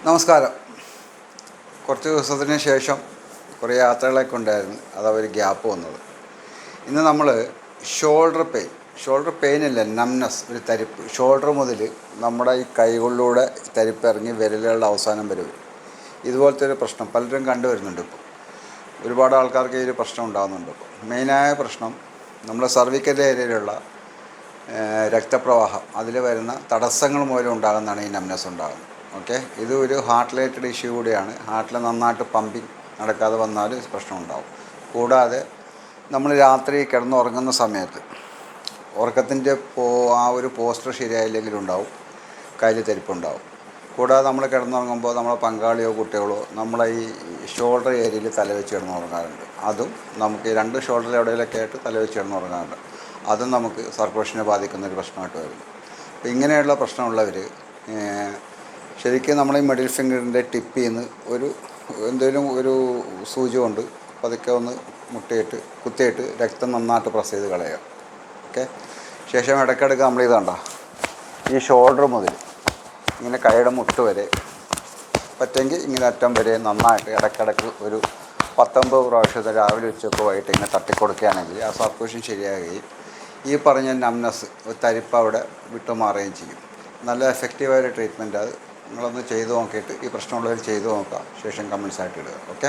നമസ്കാരം. കുറച്ച് ദിവസത്തിന് ശേഷം കുറേ യാത്രകളൊക്കെ ഉണ്ടായിരുന്നു, അതാ ഒരു ഗ്യാപ്പ് വന്നത്. ഇന്ന് നമ്മൾ ഷോൾഡർ പെയിൻ അല്ല, നംനെസ്, ഒരു തരിപ്പ്. ഷോൾഡർ മുതൽ നമ്മുടെ ഈ കൈകളിലൂടെ തരിപ്പ് ഇറങ്ങി വിരലുകളുടെ അവസാനം വരെ വരും. ഇതുപോലത്തെ ഒരു പ്രശ്നം പലരും കണ്ടുവരുന്നുണ്ട്. ഇപ്പോൾ ഒരുപാട് ആൾക്കാർക്ക് ഈ ഒരു പ്രശ്നം ഉണ്ടാകുന്നുണ്ട്. ഇപ്പോൾ മെയിനായ പ്രശ്നം നമ്മുടെ സർവിക്കൽ ഏരിയയിലുള്ള രക്തപ്രവാഹം, അതിൽ വരുന്ന തടസ്സങ്ങൾ മൂലം ഉണ്ടാകുന്നതാണ് ഈ നംനെസ് ഉണ്ടാകുന്നത്. ഓക്കെ, ഇത് ഒരു ഹാർട്ട് റിലേറ്റഡ് ഇഷ്യൂ കൂടിയാണ്. ഹാർട്ടിൽ നന്നായിട്ട് പമ്പിങ് നടക്കാതെ വന്നാൽ പ്രശ്നം ഉണ്ടാകും. കൂടാതെ നമ്മൾ രാത്രി കിടന്നുറങ്ങുന്ന സമയത്ത് ഉറക്കത്തിൻ്റെ ആ ഒരു പോസ്റ്റർ ശരിയായില്ലെങ്കിലുണ്ടാവും, കയ്യിൽ തരിപ്പുണ്ടാവും. കൂടാതെ നമ്മൾ കിടന്നുറങ്ങുമ്പോൾ നമ്മളെ പങ്കാളിയോ കുട്ടികളോ നമ്മളെ ഈ ഷോൾഡർ ഏരിയയിൽ തലവെച്ച് കിടന്നുറങ്ങാറുണ്ട്. അതും നമുക്ക് ഈ രണ്ട് ഷോൾഡർ എവിടെയൊക്കെ ആയിട്ട് തലവെച്ച് കിടന്നുറങ്ങാറുണ്ട്. അതും നമുക്ക് സർക്കുലേഷനെ ബാധിക്കുന്നൊരു പ്രശ്നമായിട്ട് വരുന്നു. അപ്പോൾ ഇങ്ങനെയുള്ള പ്രശ്നമുള്ളവർ ശരിക്കും നമ്മൾ ഈ മിഡിൽ ഫിംഗറിൻ്റെ ടിപ്പിൽ നിന്ന് എന്തെങ്കിലും ഒരു സൂചി കൊണ്ട് പതുക്കെ ഒന്ന് കുത്തിയിട്ട് രക്തം നന്നായിട്ട് പ്രസ് ചെയ്ത് കളയുക. ഓക്കെ, ശേഷം ഇടയ്ക്കിടയ്ക്ക് നമ്മൾ ഇതാണ്ട ഈ ഷോൾഡർ മുതൽ ഇങ്ങനെ കൈയുടെ മുട്ട് വരെ പറ്റുമെങ്കിൽ ഇങ്ങനെ അറ്റം വരെ നന്നായിട്ട് ഇടയ്ക്കിടയ്ക്ക് ഒരു 19 പ്രാവശ്യത്തെ രാവിലെ ഉച്ചയ്ക്ക് വൈകിട്ട് ഇങ്ങനെ തട്ടിക്കൊടുക്കുകയാണെങ്കിൽ ആ സർക്കുലേഷൻ ശരിയാകുകയും ഈ പറഞ്ഞ നംനെസ്, തരിപ്പ് അവിടെ വിട്ടുമാറുകയും ചെയ്യും. നല്ല എഫക്റ്റീവായൊരു ട്രീറ്റ്മെൻറ്റ് അത്. നിങ്ങളൊന്ന് ചെയ്ത് നോക്കിയിട്ട് ഈ പ്രശ്നമുള്ളവർ ചെയ്ത് നോക്കുക. ശേഷം കമൻസ് ആയിട്ട് ഇടുക. ഓക്കെ.